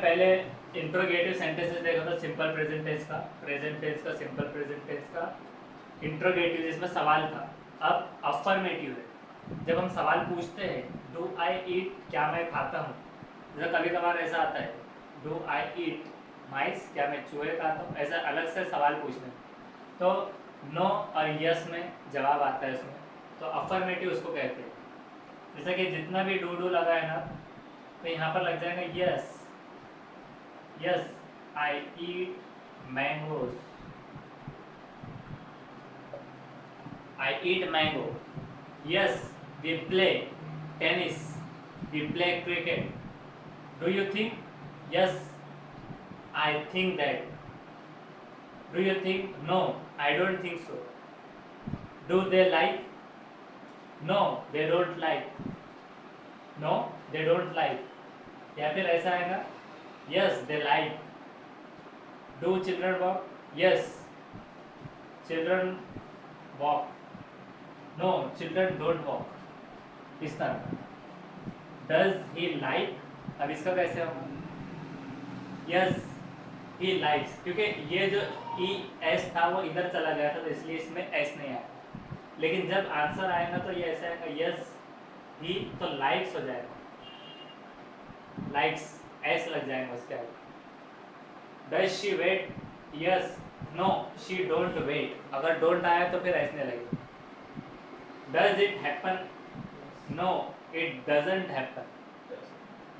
पहले interrogative sentences देखा था, सिंपल प्रेजेंट टेंस का, प्रेजेंट टेंस का, सिंपल प्रेजेंट टेंस का, इंट्रोगेटिव जिसमें सवाल था। अब अफर्मेटिव है, जब हम सवाल पूछते हैं डू आई ईट, क्या मैं खाता हूँ। जैसे कभी कभार ऐसा आता है डू आई ईट माइस, क्या मैं चूहे खाता हूँ, ऐसा अलग से सवाल पूछने तो नो और यस में जवाब आता है उसमें, तो अफर्मेटिव उसको कहते हैं। जैसे कि जितना भी डू लगा है ना, तो यहाँ पर लग जाएगा yes, yes I eat mangoes, I eat mango. Yes we play tennis, we play cricket. Do you think, yes I think that. Do you think, no I don't think so. Do they like, no they don't like, no they don't like. या फिर ऐसा आएगा yes they like. Do children walk, yes children walk, no children don't walk. इस तरह does he like, अब इसका कैसे होगा, यस ही लाइक्स, क्योंकि ये जो ई एस था वो इधर चला गया था तो इसलिए इसमें एस नहीं आया। लेकिन जब आंसर आएगा तो ये ऐसा आएगा यस ही, तो लाइक्स हो जाएगा, लाइक्स एस लग जाएगा उसके आगे। Does she wait, yes no she don't wait, अगर डोंट आया तो फिर ऐसने लगेगा। Does it happen, no it doesn't happen,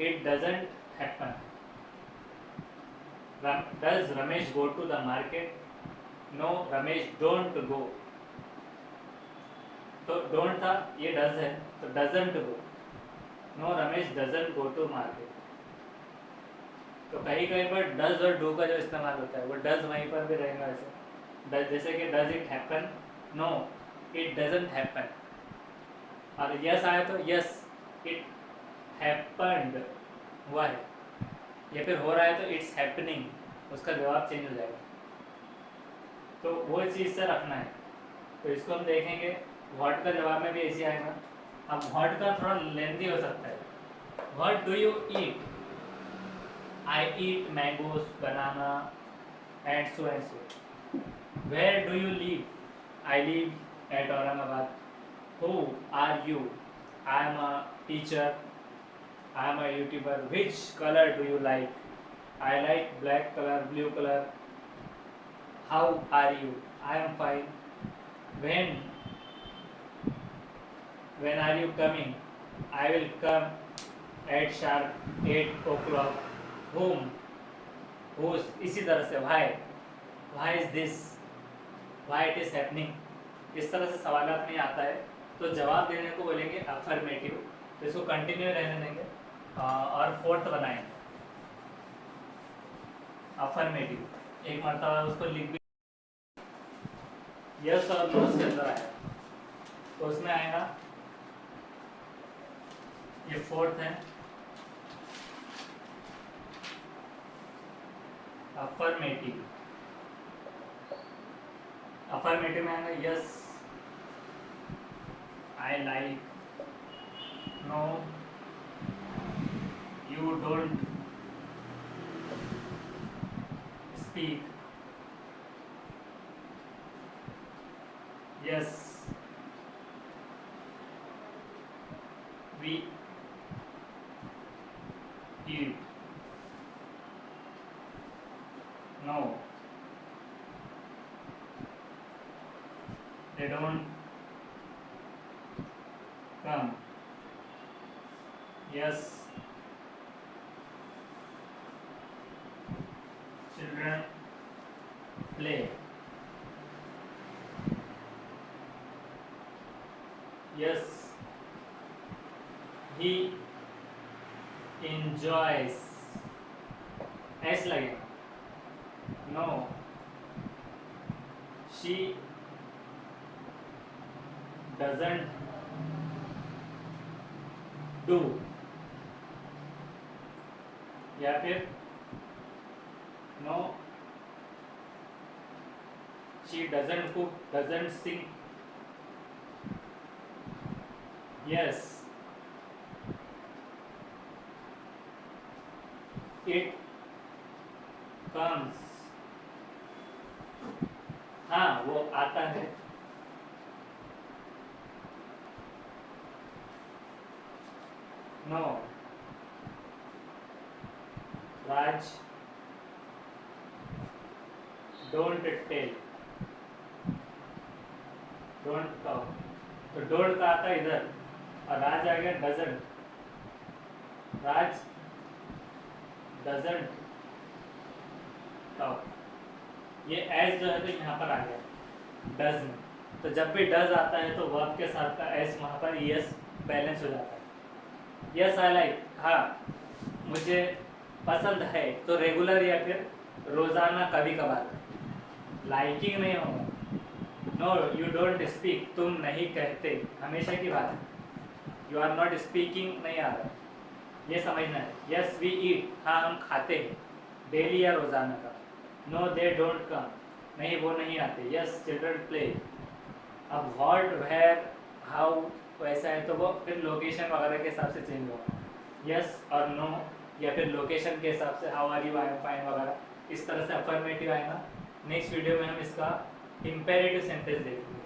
it doesn't happen. Does Ramesh go to the market, no Ramesh don't go. तो डोंट था, ये डज है तो doesn't go, no Ramesh doesn't go to market. तो कहीं कहीं पर डज और डू का जो इस्तेमाल होता है वो डज वहीं पर भी रहेगा ऐसे। जैसे कि does it happen, no it doesn't happen. और यस आया तो यस इट हैपन्ड, हुआ है। या फिर हो रहा है तो इट्स हैपनिंग, उसका जवाब चेंज हो जाएगा। तो वो चीज़ से रखना है। तो इसको हम देखेंगे, व्हाट का जवाब में भी ऐसे आएगा। अब व्हाट का थोड़ा लेंथी हो सकता है। What do you eat, I eat mangoes, banana, and so and so. Where do you live? I live at Aurangabad. Who are you? I am a teacher. I am a YouTuber. Which color do you like? I like black color, blue color. How are you? I am fine. When are you coming? I will come at sharp 8 o'clock. Whom? Whose? इसी तरह से why is this, why it is happening, इस तरह से सवालात में आता है तो जवाब देने को बोलेंगे अफर्मेटिव। तो इसको कंटिन्यू रहने देंगे और फोर्थ बनाएंगे अफर्मेटिव। एक मरतबा उसको लिख भी, यस और नो के अंदर आया तो उसमें आएगा, ये फोर्थ है अफर्मेटिव। अफर्मेटिव में आएगा yes I like, no you don't speak, yes we eat, no they don't come, yes children play, yes he enjoys, ऐस लगेगा, no she doesn't do, या फिर no she doesn't cook, doesn't sing, yes it comes, हाँ वो आता है। No, Raj don't tell, don't talk, तो don't का आता है इधर और राज आ गया डजंट, राज डजंट टॉक, ये एस जो है तो यहाँ पर आ गया डज में, तो जब भी डज आता है तो वर्ब के साथ का एस वहाँ पर यस बैलेंस हो जाता है। यस आई लाइक, हाँ मुझे पसंद है, तो रेगुलर या फिर रोजाना कभी कभार, लाइकिंग नहीं होगा। नो यू डोंट स्पीक, तुम नहीं कहते, हमेशा की बात है। यू आर नॉट स्पीकिंग नहीं आ रहा, ये समझना है। यस वी ईट, हाँ हम खाते हैं, डेली या रोजाना का। नो दे डोंट कम, नहीं वो नहीं आते। Yes children play. अब व्हाट वेयर हाउ वैसा है तो वो फिर लोकेशन वगैरह के हिसाब से चेंज होगा। यस और नो या फिर लोकेशन के हिसाब से how are you, I am fine वगैरह, इस तरह से अफर्मेटिव आएगा। नेक्स्ट वीडियो में हम इसका इम्पेरेटिव सेंटेंस देखेंगे।